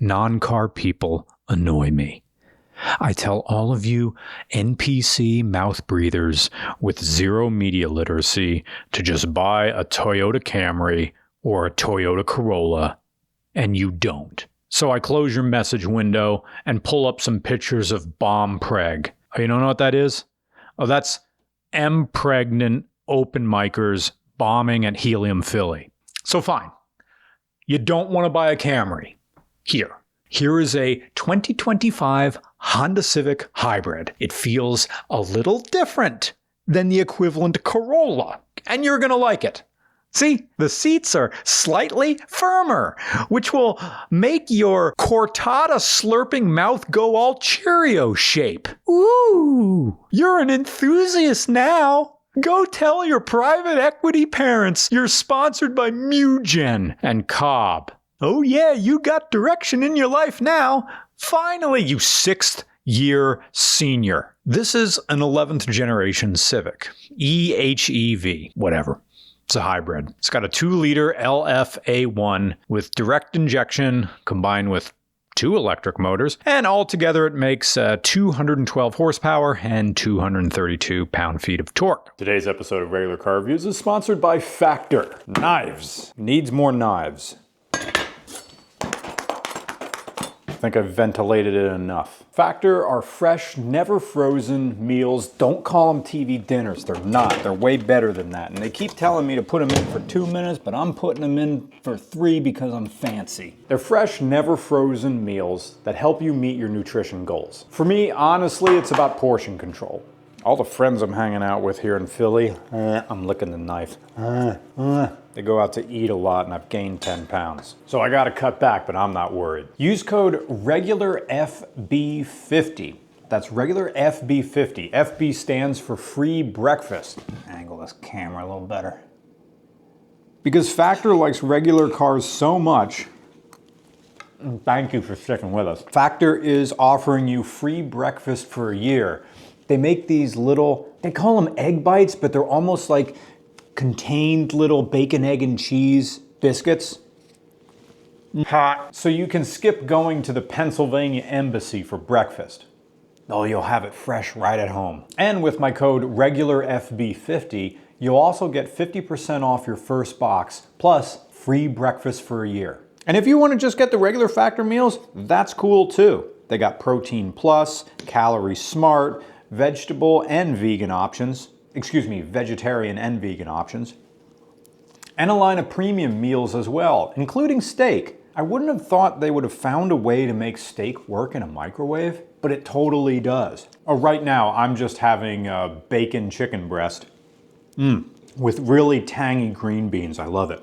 non-car people annoy me. I tell all of you NPC mouth breathers with zero media literacy to just buy a Toyota Camry or a Toyota Corolla, and you don't. So I close your message window and pull up some pictures of bomb preg. Oh, you don't know what that is? Oh, that's M-pregnant open micers bombing at Helium Philly. So fine. You don't want to buy a Camry. Here is a 2025 Honda Civic Hybrid. It feels a little different than the equivalent Corolla, and you're going to like it. See, the seats are slightly firmer, which will make your cortada slurping mouth go all Cheerio shape. Ooh, you're an enthusiast now. Go tell your private equity parents you're sponsored by Mugen and Cobb. Oh yeah, you got direction in your life now. Finally, you 6th year senior. This is an 11th generation Civic. EHEV, whatever. It's a hybrid. It's got a 2-liter LFA1 with direct injection combined with 2 electric motors, and altogether it makes 212 horsepower and 232 pound-feet of torque. Today's episode of Regular Car Reviews is sponsored by Factor. Knives. Needs more knives. I think I've ventilated it enough. Factor are fresh, never frozen meals. Don't call them TV dinners. They're not. They're way better than that. And they keep telling me to put them in for 2 minutes, but I'm putting them in for 3 because I'm fancy. They're fresh, never frozen meals that help you meet your nutrition goals. For me, honestly, it's about portion control. All the friends I'm hanging out with here in Philly, I'm licking the knife. They go out to eat a lot and I've gained 10 pounds. So I gotta cut back, but I'm not worried. Use code REGULARFB50. That's regular FB50. FB stands for free breakfast. Angle this camera a little better. Because Factor likes regular cars so much, thank you for sticking with us. Factor is offering you free breakfast for a year. They make these little, they call them egg bites, but they're almost like contained little bacon, egg, and cheese biscuits. Hot. So you can skip going to the Pennsylvania Embassy for breakfast. Oh, you'll have it fresh right at home. And with my code REGULARFB50, you'll also get 50% off your first box, plus free breakfast for a year. And if you want to just get the regular Factor meals, that's cool too. They got Protein Plus, Calorie Smart, vegetable and vegan options. Vegetarian and vegan options. And a line of premium meals as well, including steak. I wouldn't have thought they would have found a way to make steak work in a microwave, but it totally does. Oh, right now I'm just having a bacon chicken breast with really tangy green beans. I love it.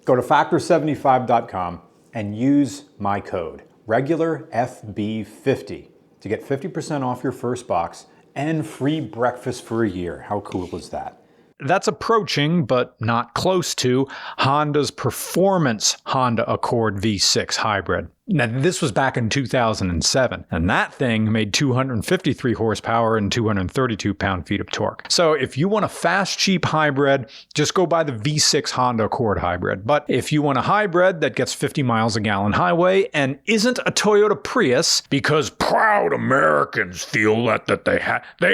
Go to factor75.com and use my code REGULARFB50 to get 50% off your first box and free breakfast for a year. How cool is that? That's approaching, but not close to, Honda's performance Honda Accord V6 Hybrid. Now, this was back in 2007, and that thing made 253 horsepower and 232 pound-feet of torque. So if you want a fast, cheap hybrid, just go buy the V6 Honda Accord Hybrid. But if you want a hybrid that gets 50 miles a gallon highway and isn't a Toyota Prius, because proud Americans feel that they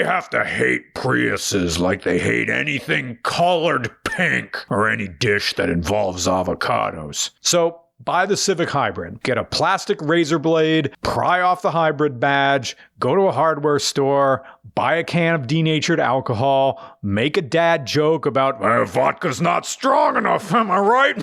have to hate Priuses like they hate anything colored pink or any dish that involves avocados. So buy the Civic Hybrid. Get a plastic razor blade, pry off the hybrid badge, go to a hardware store, buy a can of denatured alcohol, make a dad joke about, vodka's not strong enough, am I right?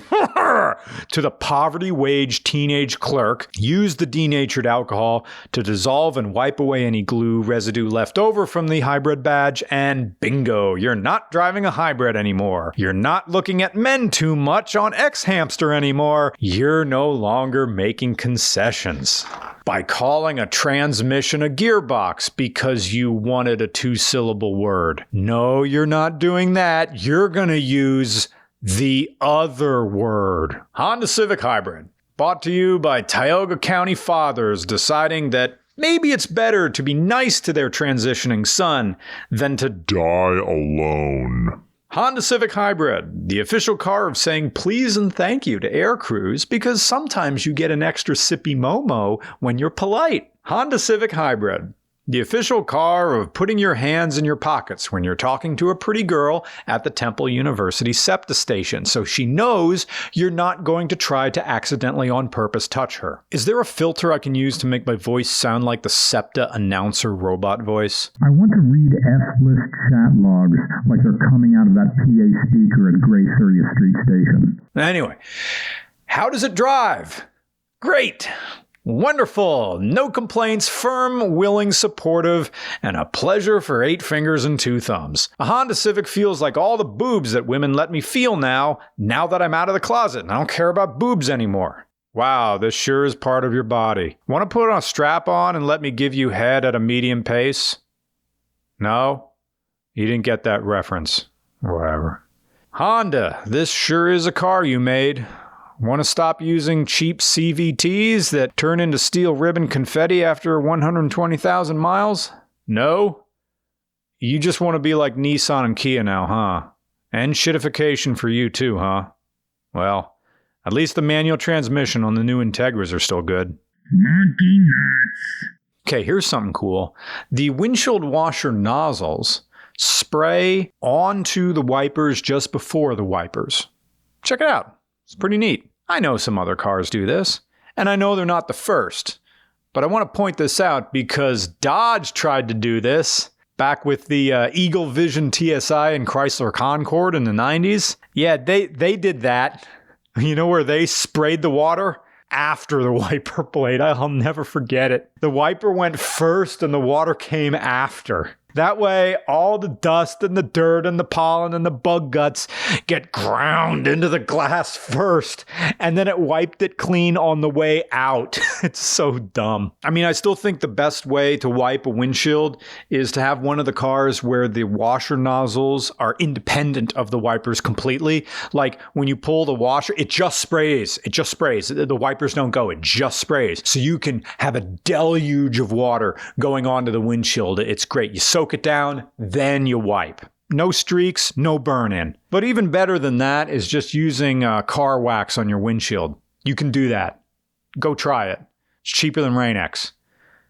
To the poverty-wage teenage clerk, use the denatured alcohol to dissolve and wipe away any glue residue left over from the hybrid badge, and bingo, you're not driving a hybrid anymore. You're not looking at men too much on X-Hamster anymore. You're no longer making concessions by calling a transmission a gearbox because you wanted a 2-syllable word. No, you're not doing that. You're gonna use the other word. Honda Civic Hybrid. Brought to you by Tioga County fathers deciding that maybe it's better to be nice to their transitioning son than to die alone. Honda Civic Hybrid, the official car of saying please and thank you to air crews because sometimes you get an extra sippy momo when you're polite. Honda Civic Hybrid, the official car of putting your hands in your pockets when you're talking to a pretty girl at the Temple University SEPTA station, so she knows you're not going to try to accidentally on purpose touch her. Is there a filter I can use to make my voice sound like the SEPTA announcer robot voice? I want to read F-list chat logs like they're coming out of that PA speaker at Gray Sirius Street Station. Anyway, how does it drive? Great! Wonderful, no complaints, firm, willing, supportive, and a pleasure for 8 fingers and 2 thumbs. A Honda Civic feels like all the boobs that women let me feel now that I'm out of the closet and I don't care about boobs anymore. Wow, this sure is part of your body. Want to put a strap on and let me give you head at a medium pace? No? You didn't get that reference. Whatever. Honda, this sure is a car you made. Want to stop using cheap CVTs that turn into steel ribbon confetti after 120,000 miles? No? You just want to be like Nissan and Kia now, huh? And shitification for you too, huh? Well, at least the manual transmission on the new Integras are still good. Monkey nuts. Okay, here's something cool. The windshield washer nozzles spray onto the wipers just before the wipers. Check it out. It's pretty neat. I know some other cars do this, and I know they're not the first. But I want to point this out because Dodge tried to do this back with the Eagle Vision TSI and Chrysler Concorde in the 90s. Yeah, they did that. You know where they sprayed the water? After the wiper blade. I'll never forget it. The wiper went first and the water came after. That way, all the dust and the dirt and the pollen and the bug guts get ground into the glass first, and then it wiped it clean on the way out. It's so dumb. I mean, I still think the best way to wipe a windshield is to have one of the cars where the washer nozzles are independent of the wipers completely. Like when you pull the washer, it just sprays. It just sprays. The wipers don't go. It just sprays. So you can have a deluge of water going onto the windshield. It's great. You soak it down, then you wipe. No streaks, no burn-in. But even better than that is just using car wax on your windshield. You can do that. Go try it. It's cheaper than Rain-X.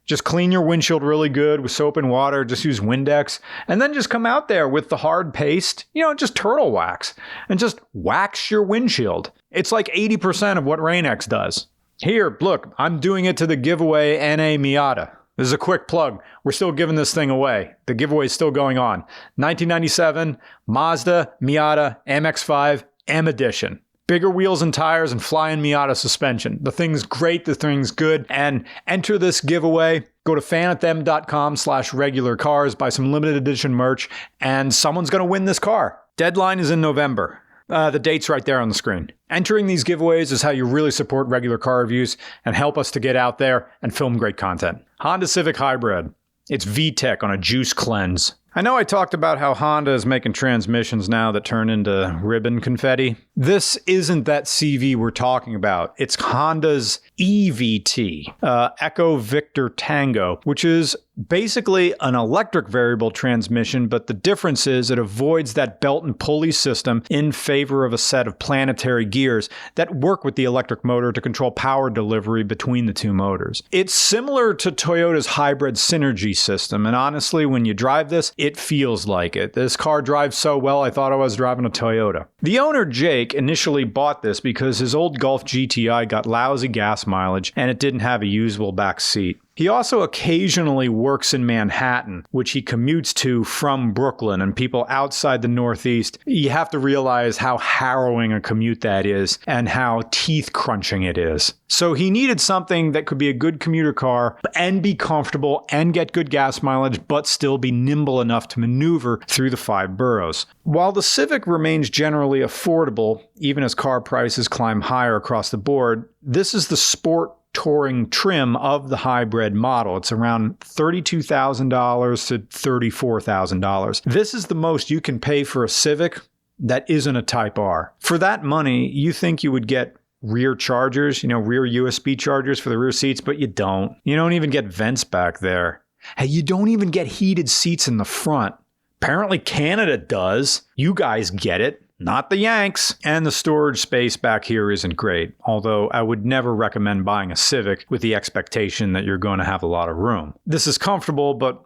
Just clean your windshield really good with soap and water. Just use Windex. And then just come out there with the hard paste, just turtle wax. And just wax your windshield. It's like 80% of what Rain-X does. Here, look, I'm doing it to the giveaway NA Miata. This is a quick plug. We're still giving this thing away. The giveaway is still going on. 1997 Mazda Miata MX-5 M-Edition. Bigger wheels and tires and flying Miata suspension. The thing's great. The thing's good. And enter this giveaway. Go to fanathem.com/regular cars, buy some limited edition merch, and someone's going to win this car. Deadline is in November. The date's right there on the screen. Entering these giveaways is how you really support regular car reviews and help us to get out there and film great content. Honda Civic Hybrid. It's VTEC on a juice cleanse. I know I talked about how Honda is making transmissions now that turn into ribbon confetti. This isn't that CV we're talking about. It's Honda's EVT, Echo Victor Tango, which is basically an electric variable transmission, but the difference is it avoids that belt and pulley system in favor of a set of planetary gears that work with the electric motor to control power delivery between the two motors. It's similar to Toyota's hybrid synergy system, and honestly, when you drive this, it feels like it. This car drives so well, I thought I was driving a Toyota. The owner, Jake, initially bought this because his old Golf GTI got lousy gas mileage and it didn't have a usable back seat. He also occasionally works in Manhattan, which he commutes to from Brooklyn, and people outside the Northeast, you have to realize how harrowing a commute that is and how teeth-crunching it is. So he needed something that could be a good commuter car and be comfortable and get good gas mileage, but still be nimble enough to maneuver through the 5 boroughs. While the Civic remains generally affordable, even as car prices climb higher across the board, this is the sport touring trim of the hybrid model. It's around $32,000 to $34,000. This is the most you can pay for a Civic that isn't a Type R. For that money, you think you would get rear chargers, rear USB chargers for the rear seats, but you don't. You don't even get vents back there. Hey, you don't even get heated seats in the front. Apparently Canada does. You guys get it. Not the Yanks. And the storage space back here isn't great, although I would never recommend buying a Civic with the expectation that you're going to have a lot of room. This is comfortable, but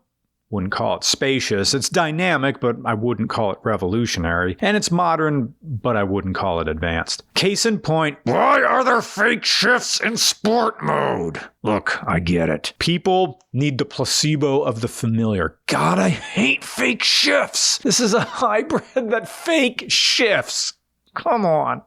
wouldn't call it spacious. It's dynamic, but I wouldn't call it revolutionary. And it's modern, but I wouldn't call it advanced. Case in point, why are there fake shifts in sport mode? Look, I get it. People need the placebo of the familiar. God, I hate fake shifts. This is a hybrid that fake shifts. Come on.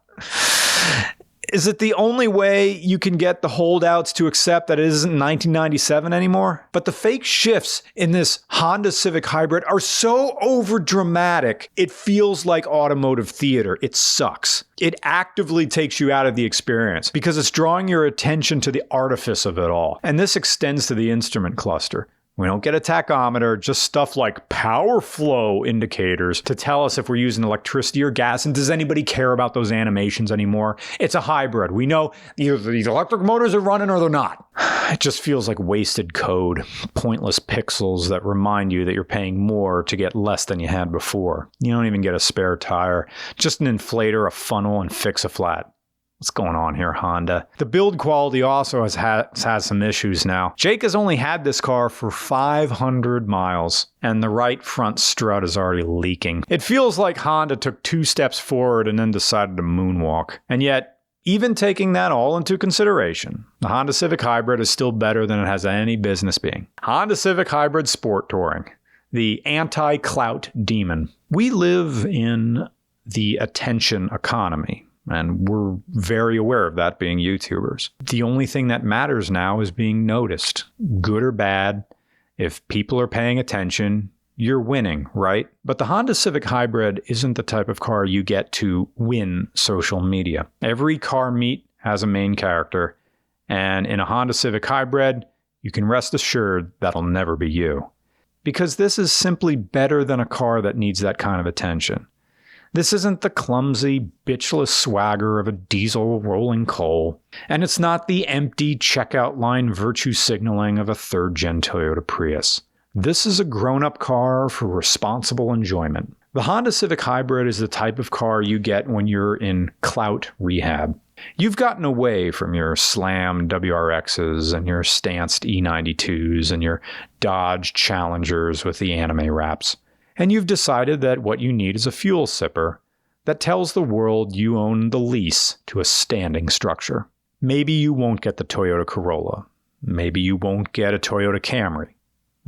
Is it the only way you can get the holdouts to accept that it isn't 1997 anymore? But the fake shifts in this Honda Civic Hybrid are so overdramatic, it feels like automotive theater. It sucks. It actively takes you out of the experience because it's drawing your attention to the artifice of it all. And this extends to the instrument cluster. We don't get a tachometer, just stuff like power flow indicators to tell us if we're using electricity or gas. And does anybody care about those animations anymore? It's a hybrid. We know either these electric motors are running or they're not. It just feels like wasted code, pointless pixels that remind you that you're paying more to get less than you had before. You don't even get a spare tire, just an inflator, a funnel, and fix a flat. What's going on here, Honda? The build quality also has had some issues now. Jake has only had this car for 500 miles, and the right front strut is already leaking. It feels like Honda took 2 steps forward and then decided to moonwalk. And yet, even taking that all into consideration, the Honda Civic Hybrid is still better than it has any business being. Honda Civic Hybrid Sport Touring, the anti-clout demon. We live in the attention economy. And we're very aware of that being YouTubers. The only thing that matters now is being noticed. Good or bad, if people are paying attention, you're winning, right? But the Honda Civic Hybrid isn't the type of car you get to win social media. Every car meet has a main character. And in a Honda Civic Hybrid, you can rest assured that'll never be you. Because this is simply better than a car that needs that kind of attention. This isn't the clumsy, bitchless swagger of a diesel rolling coal, and it's not the empty checkout line virtue signaling of a third-gen Toyota Prius. This is a grown-up car for responsible enjoyment. The Honda Civic Hybrid is the type of car you get when you're in clout rehab. You've gotten away from your Slam WRXs and your stanced E92s and your Dodge Challengers with the anime wraps. And you've decided that what you need is a fuel sipper that tells the world you own the lease to a standing structure. Maybe you won't get the Toyota Corolla. Maybe you won't get a Toyota Camry.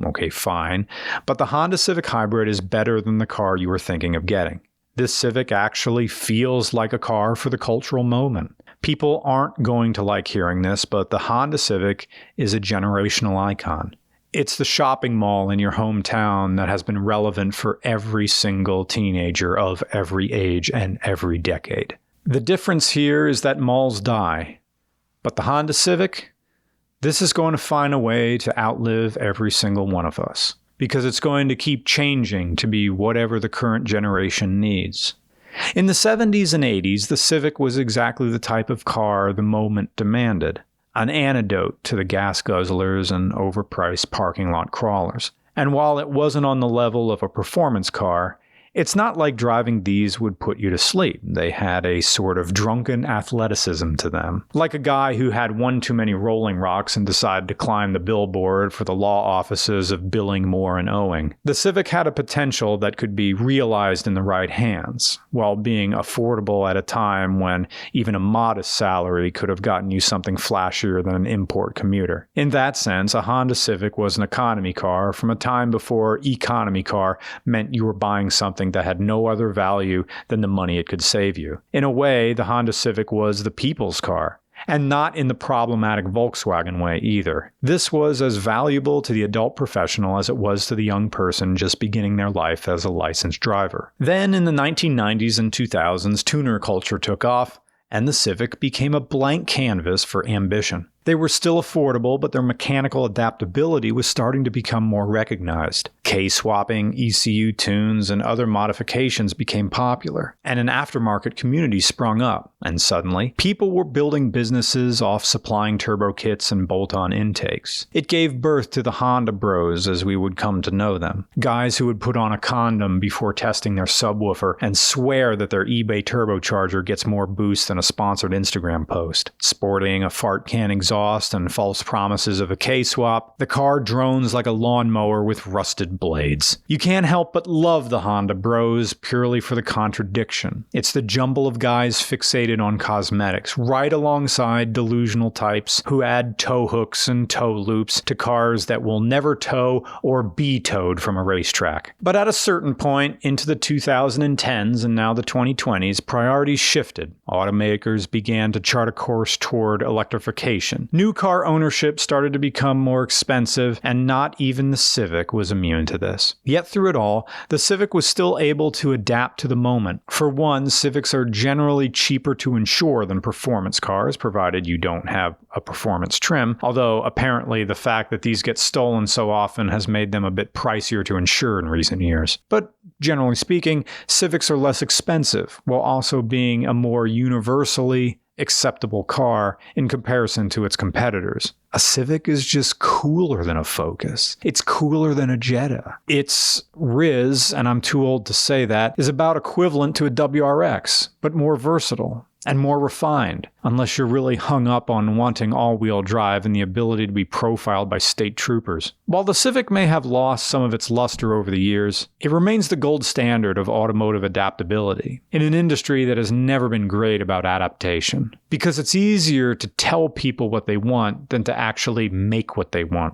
Okay, fine. But the Honda Civic Hybrid is better than the car you were thinking of getting. This Civic actually feels like a car for the cultural moment. People aren't going to like hearing this, but the Honda Civic is a generational icon. It's the shopping mall in your hometown that has been relevant for every single teenager of every age and every decade. The difference here is that malls die. But the Honda Civic, this is going to find a way to outlive every single one of us. Because it's going to keep changing to be whatever the current generation needs. In the 70s and 80s, the Civic was exactly the type of car the moment demanded. An antidote to the gas guzzlers and overpriced parking lot crawlers. And while it wasn't on the level of a performance car, it's not like driving these would put you to sleep. They had a sort of drunken athleticism to them. Like a guy who had one too many Rolling Rocks and decided to climb the billboard for the law offices of billing more and owing. The Civic had a potential that could be realized in the right hands, while being affordable at a time when even a modest salary could have gotten you something flashier than an import commuter. In that sense, a Honda Civic was an economy car from a time before economy car meant you were buying something that had no other value than the money it could save you. In a way, the Honda Civic was the people's car, and not in the problematic Volkswagen way either. This was as valuable to the adult professional as it was to the young person just beginning their life as a licensed driver. Then in the 1990s and 2000s, tuner culture took off, and the Civic became a blank canvas for ambition. They were still affordable, but their mechanical adaptability was starting to become more recognized. K-swapping, ECU tunes, and other modifications became popular, and an aftermarket community sprung up, and suddenly, people were building businesses off supplying turbo kits and bolt-on intakes. It gave birth to the Honda Bros, as we would come to know them. Guys who would put on a condom before testing their subwoofer and swear that their eBay turbocharger gets more boost than a sponsored Instagram post. Sporting a fart can exhaust and false promises of a K-swap, the car drones like a lawnmower with rusted blades. You can't help but love the Honda Bros purely for the contradiction. It's the jumble of guys fixated on cosmetics, right alongside delusional types who add tow hooks and tow loops to cars that will never tow or be towed from a racetrack. But at a certain point, into the 2010s and now the 2020s, priorities shifted. Automakers began to chart a course toward electrification. New car ownership started to become more expensive, and not even the Civic was immune to this. Yet through it all, the Civic was still able to adapt to the moment. For one, Civics are generally cheaper to insure than performance cars, provided you don't have a performance trim, although apparently the fact that these get stolen so often has made them a bit pricier to insure in recent years. But generally speaking, Civics are less expensive, while also being a more universally acceptable car in comparison to its competitors. A Civic is just cooler than a Focus. It's cooler than a Jetta. Its Riz, and I'm too old to say that, is about equivalent to a WRX, but more versatile and more refined, unless you're really hung up on wanting all-wheel drive and the ability to be profiled by state troopers. While the Civic may have lost some of its luster over the years, it remains the gold standard of automotive adaptability in an industry that has never been great about adaptation, because it's easier to tell people what they want than to actually make what they want.